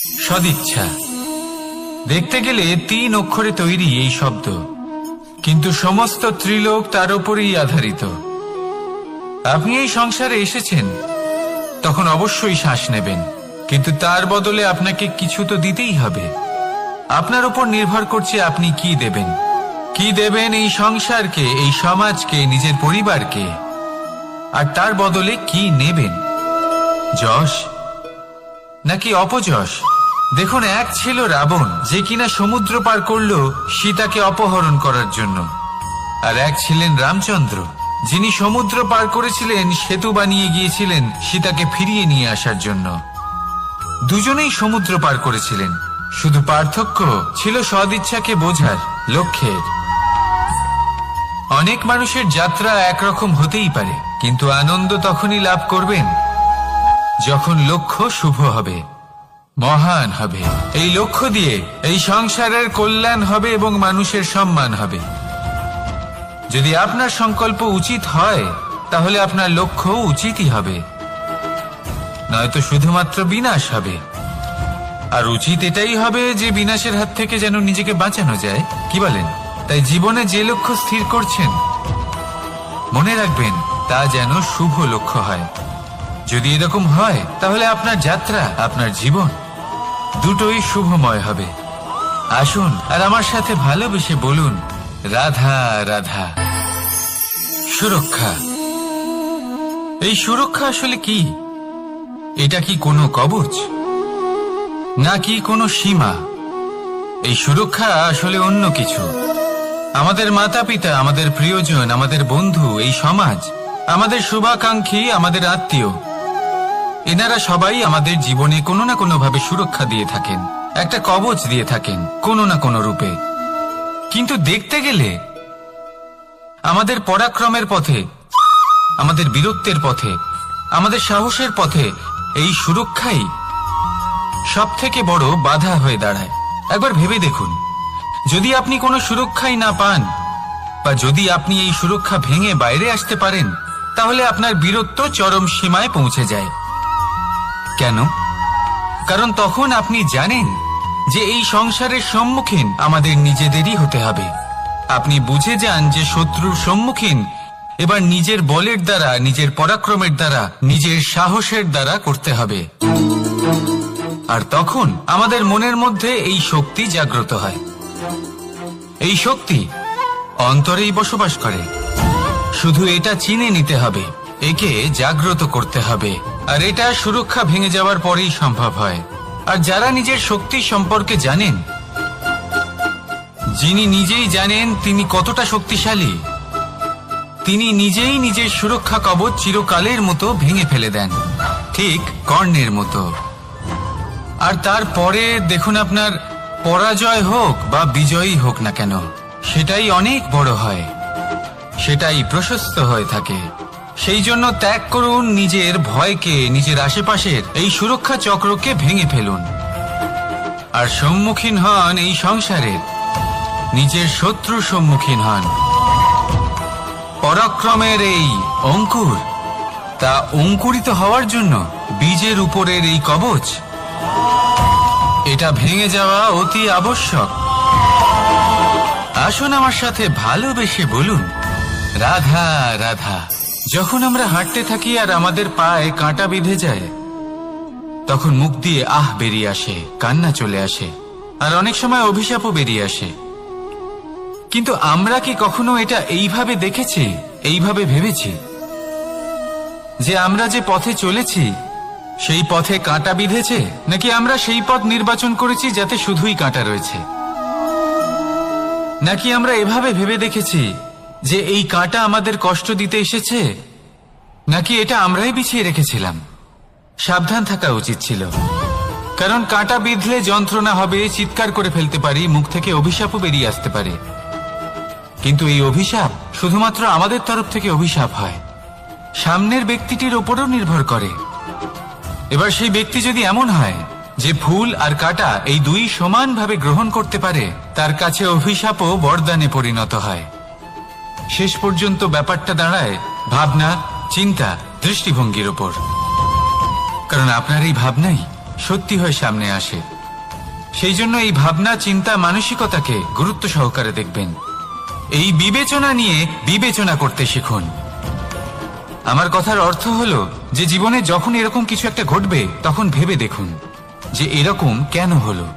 সদিচ্ছা। দেখতে গেলে 3 অক্ষরে তৈরি এই শব্দ, কিন্তু সমস্ত ত্রিলোক তার উপরেই আধারিত। আপনি এই সংসারে এসেছেন, তখন অবশ্যই শ্বাস নেবেন, কিন্তু তার বদলে আপনাকে কিছু তো দিতেই হবে। আপনার উপর নির্ভর করছে আপনি কি দেবেন। কি দেবেন এই সংসারকে, এই সমাজকে, নিজের পরিবারকে, আর তার বদলে কি নেবেন? যশ নাকি অপযশ? দেখুন, এক ছিল রাবণ, যে কিনা সমুদ্র পার করল সীতাকে অপহরণ করার জন্য, আর এক ছিলেন রামচন্দ্র, যিনি সমুদ্র পার করেছিলেন, সেতু বানিয়ে গিয়েছিলেন সীতাকে ফিরিয়ে নিয়ে আসার জন্য। দুজনেই সমুদ্র পার করেছিলেন, শুধু পার্থক্য ছিল সদিচ্ছাকে বোঝার, লক্ষ্যের। অনেক মানুষের যাত্রা একরকম হতেই পারে, কিন্তু আনন্দ তখনই লাভ করবেন যখন লক্ষ্য শুভ হবে, মহান হবে। এই লক্ষ্য দিয়ে এই সংসারের কল্যাণ হবে এবং মানুষের সম্মান হবে। যদি আপনার সংকল্প উচিত হয়, তাহলে আপনার লক্ষ্য উচিতই হবে, নয়তো শুধুমাত্র বিনাশ হবে। আর উচিত এটাই হবে যে বিনাশের হাত থেকে যেন নিজেকে বাঁচানো যায়, কি বলেন? তাই জীবনে যে লক্ষ্য স্থির করছেন, মনে রাখবেন তা যেন শুভ লক্ষ্য হয়। যদি এরকম হয়, তাহলে আপনার যাত্রা, আপনার জীবন দুটোই শুভময় হবে। আসুন আর আমার সাথে ভালোবেসে বলুন, রাধা রাধা। সুরক্ষা। এই সুরক্ষা আসলে কি? এটা কি কোনো কবচ নাকি কোনো সীমা? এই সুরক্ষা আসলে অন্য কিছু। আমাদের মাতা পিতা, আমাদের প্রিয়জন, আমাদের বন্ধু, এই সমাজ, আমাদের শুভাকাঙ্ক্ষী, আমাদের আত্মীয়, এনারা সবাই আমাদের জীবনে কোনো না কোনো ভাবে সুরক্ষা দিয়ে থাকেন, একটা কবচ দিয়ে থাকেন কোনো না কোনো রূপে। কিন্তু দেখতে গেলে আমাদের পরাক্রমের পথে, আমাদের বীরত্বের পথে, আমাদের সাহসের পথে এই সুরক্ষাই সব থেকে বড় বাধা হয়ে দাঁড়ায়। একবার ভেবে দেখুন, যদি আপনি কোনো সুরক্ষাই না পান, বা যদি আপনি এই সুরক্ষা ভেঙে বাইরে আসতে পারেন, তাহলে আপনার বীরত্ব চরম সীমায় পৌঁছে যায়। কেন? কারণ তখন আপনি জানেন যে এই সংসারের সম্মুখীন আমাদের নিজেদেরই হতে হবে। আপনি বুঝে যান যে শত্রুর সম্মুখীন এবার নিজের বলের দ্বারা, নিজের পরাক্রমের দ্বারা, নিজের সাহসের দ্বারা করতে হবে। আর তখন আমাদের মনের মধ্যে এই শক্তি জাগ্রত হয়। এই শক্তি অন্তরেই বসবাস করে। শুধু এটা চিনে নিতে হবে, একে জাগ্রত করতে হবে, আর এটা সুরক্ষা ভেঙে যাওয়ার পরেই সম্ভব হয়। আর যারা নিজের শক্তি সম্পর্কে জানেন, যিনি নিজেই জানেন তিনি কতটা শক্তিশালী, তিনি নিজেই নিজের সুরক্ষা কবচ চিরকালের মতো ভেঙে ফেলে দেন, ঠিক কর্ণের মতো। আর তারপরে দেখুন, আপনার পরাজয় হোক বা বিজয়ী হোক না কেন, সেটাই অনেক বড় হয়, সেটাই প্রশস্ত হয়ে থাকে। সেই জন্য ত্যাগ করুন নিজের ভয়কে, নিজের আশেপাশের এই সুরক্ষা চক্রকে ভেঙে ফেলুন, আর সম্মুখীন হন এই সংসারের নিজের শত্রুর সম্মুখীন হন। পরাক্রমের এই অঙ্কুর, তা অঙ্কুরিত হওয়ার জন্য বীজের উপরের এই কবচ, এটা ভেঙে যাওয়া অতি আবশ্যক। আসুন আমার সাথে ভালোবেসে বলুন, রাধা রাধা। যখন আমরা হাঁটতে থাকি আর আমাদের পায়ে কাঁটা বিঁধে যায়, তখন মুখ দিয়ে আহ বেরিয়ে আসে, কান্না চলে আসে, আর অনেক সময় অভিশাপও বেরিয়ে আসে। কিন্তু আমরা কি কখনো এটা এইভাবে দেখেছি, এইভাবে ভেবেছি যে আমরা যে পথে চলেছি সেই পথে কাঁটা বিঁধেছে, নাকি আমরা সেই পথ নির্বাচন করেছি যাতে শুধুই কাঁটা রয়েছে? নাকি আমরা এভাবে ভেবে দেখেছি যে এই কাঁটা আমাদের কষ্ট দিতে এসেছে, নাকি এটা আমরাই বিছিয়ে রেখেছিলাম? সাবধান থাকা উচিত ছিল, কারণ কাঁটা বিঁধলে যন্ত্রণা হবে, চিৎকার করে ফেলতে পারি, মুখ থেকে অভিশাপও বেরিয়ে আসতে পারে। কিন্তু এই অভিশাপ শুধুমাত্র আমাদের তরফ থেকে অভিশাপ হয়, সামনের ব্যক্তিটির ওপরও নির্ভর করে। এবার সেই ব্যক্তি যদি এমন হয় যে ফুল আর কাঁটা এই দুই সমানভাবে গ্রহণ করতে পারে, তার কাছে অভিশাপও বরদানে পরিণত হয়। শেষ পর্যন্ত ব্যাপারটা দাঁড়ায় ভাবনা, চিন্তা, দৃষ্টিভঙ্গির ওপর। কারণ আপনার এই ভাবনাই সত্যি হয়ে সামনে আসে। সেই জন্য এই ভাবনা, চিন্তা, মানসিকতাকে গুরুত্ব সহকারে দেখবেন। এই বিবেচনা নিয়ে বিবেচনা করতে শিখুন। আমার কথার অর্থ হলো যে জীবনে যখন এরকম কিছু একটা ঘটবে তখন ভেবে দেখুন যে এরকম কেন হলো।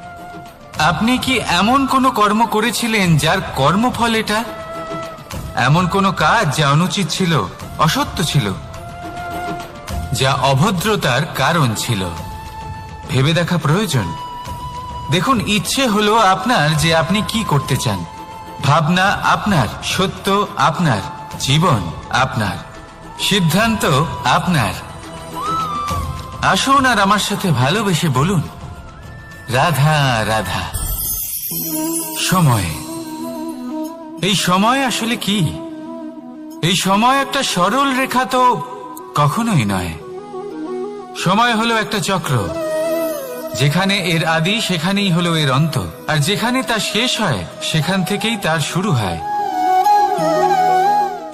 আপনি কি এমন কোনো কর্ম করেছিলেন যার কর্মফল এটা? এমন কোনো কাজ যা অনুচিত ছিল, অসত্য ছিল, যা অভদ্রতার কারণ ছিল? ভেবে দেখা প্রয়োজন। দেখুন, ইচ্ছে হলো আপনার যে আপনি কি করতে চান। ভাবনা আপনার, সত্য আপনার, জীবন আপনার, সিদ্ধান্ত আপনার। আসুন আর আমার সাথে ভালোবেসে বলুন, রাধা রাধা। সময়, এই সময় আসলে কি? এই সময় একটা সরল রেখা তো কখনোই নয়। সময় হলো একটা চক্র, যেখানে এর আদি সেখানেই হলো এর অন্ত, আর যেখানে তা শেষ হয় সেখান থেকেই তার শুরু হয়।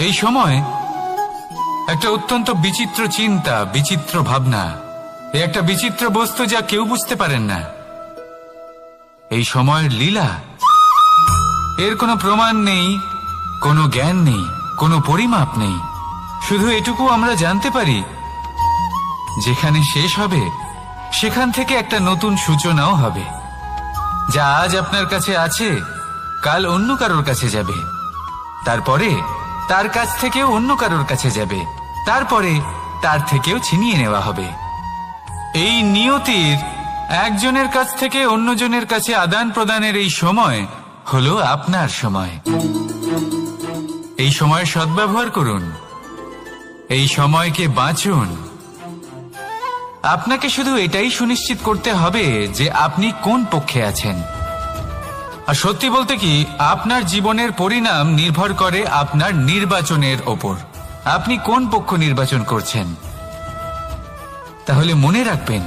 এই সময় একটা অত্যন্ত বিচিত্র চিন্তা, বিচিত্র ভাবনা, একটা বিচিত্র বস্তু যা কেউ বুঝতে পারেন না। এই সময়ের লীলা, এর কোনো প্রমাণ নেই, কোনো জ্ঞান নেই, কোনো পরিমাপ নেই। শুধু এটুকু আমরা জানতে পারি, যেখানে শেষ হবে সেখান থেকে একটা নতুন সূচনাও হবে। যা আজ আপনার কাছে আছে কাল অন্য কারোর কাছে যাবে, তারপরে তার কাছ থেকেও অন্য কারোর কাছে যাবে, তারপরে তার থেকেও ছিনিয়ে নেওয়া হবে। এই নিয়তির একজনের কাছ থেকে অন্যজনের কাছে আদান প্রদানের এই সময় হলো আপনার সময়। এই সময়ের সদ্ব্যবহার করুন, এই সময়কে বাঁচুন। আপনাকে শুধু এটাই সুনিশ্চিত করতে হবে যে আপনি কোন পক্ষে আছেন। আর সত্যি বলতে কি, আপনার জীবনের পরিণাম নির্ভর করে আপনার নির্বাচনের ওপর। আপনি কোন পক্ষ নির্বাচন করছেন। তাহলে মনে রাখবেন,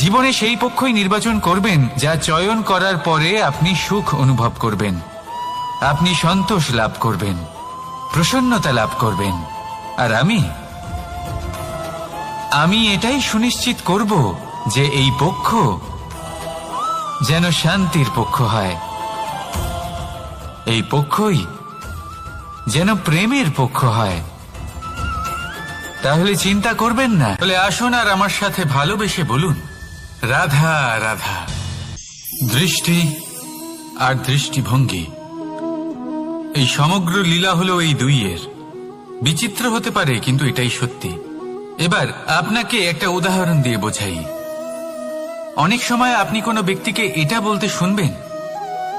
জীবনে সেই পক্ষই নির্বাচন করবেন যা চয়ন করার পরে আপনি সুখ অনুভব করবেন, আপনি সন্তোষ লাভ করবেন, প্রসন্নতা লাভ করবেন। আর আমি এটাই সুনিশ্চিত করব যে এই পক্ষ যেন শান্তির পক্ষ হয়, এই পক্ষই যেন প্রেমের পক্ষ হয়। তাহলে চিন্তা করবেন না। তাহলে আসুন আর আমার সাথে ভালোবেসে বলুন, রাধা রাধা। দৃষ্টি আর দৃষ্টিভঙ্গি, এই সমগ্র লীলা হলো এই দুইয়ের। বিচিত্র হতে পারে, কিন্তু এটাই সত্যি। এবার আপনাকে একটা উদাহরণ দিয়ে বোঝাই। অনেক সময় আপনি কোনো ব্যক্তিকে এটা বলতে শুনবেন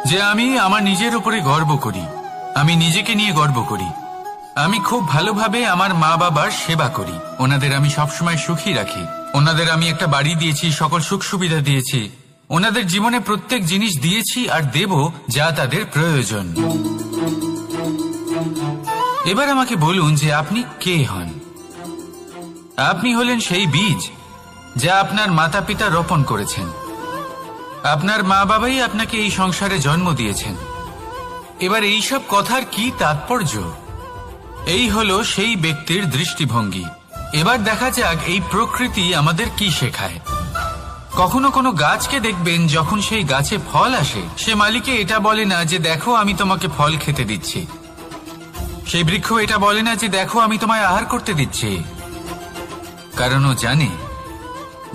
যে আমি আমার নিজের উপরে গর্ব করি, আমি নিজেকে নিয়ে গর্ব করি, আমি খুব ভালোভাবে আমার মা বাবার সেবা করি, ওনাদের আমি সবসময় সুখী রাখি, ওনাদের আমি একটা বাড়ি দিয়েছি, সকল সুখ সুবিধা দিয়েছি, ওনাদের জীবনে প্রত্যেক জিনিস দিয়েছি আর দেব যা তাদের প্রয়োজন। এবার আমাকে বলুন যে আপনি কে হন। আপনি হলেন সেই বীজ যা আপনার মাতা পিতা রোপণ করেছেন। আপনার মা বাবাই আপনাকে এই সংসারে জন্ম দিয়েছেন। এবার এইসব কথার কি তাৎপর্য? এই হলো সেই ব্যক্তির দৃষ্টিভঙ্গি। এবার দেখা যাক এই প্রকৃতি আমাদের কি শেখায়। কখনো কোনো গাছকে দেখবেন, যখন সেই গাছে ফল আসে, সে মালিকে এটা বলে না যে দেখো আমি তোমাকে ফল খেতে দিচ্ছি। সেই বৃক্ষ এটা বলে না যে দেখো আমি তোমায় আহার করতে দিচ্ছি, কারণ ও জানে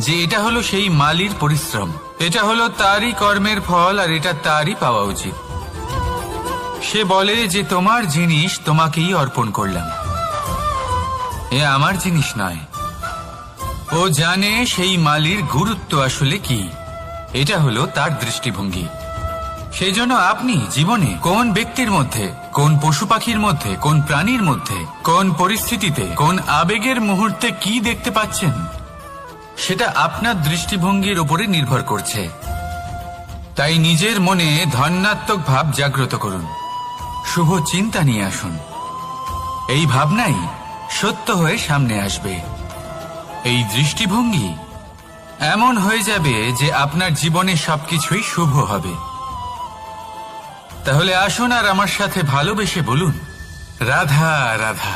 যে এটা হলো সেই মালির পরিশ্রম, এটা হলো তারই কর্মের ফল, আর এটা তারই পাওয়া উচিত। সে বলে যে তোমার জিনিস তোমাকেই অর্পণ করলাম, এ আমার জিনিস নয়। ও জানে সেই মালির গুরুত্ব আসলে কি। এটা হলো তার দৃষ্টিভঙ্গি। সেই জন্য আপনি জীবনে কোন ব্যক্তির মধ্যে, কোন পশু পাখির মধ্যে, কোন প্রাণীর মধ্যে, কোন পরিস্থিতিতে, কোন আবেগের মুহূর্তে কি দেখতে পাচ্ছেন, সেটা আপনার দৃষ্টিভঙ্গির উপরে নির্ভর করছে। তাই নিজের মনে ধনাত্মক ভাব জাগ্রত করুন, শুভ চিন্তা নিয়ে আসুন। এই ভাবনাই সত্য হয়ে সামনে আসবে। এই দৃষ্টিভঙ্গি এমন হয়ে যাবে যে আপনার জীবনে সবকিছুই শুভ হবে। তাহলে আসুন আর আমার সাথে ভালোবেসে বলুন, রাধা রাধা।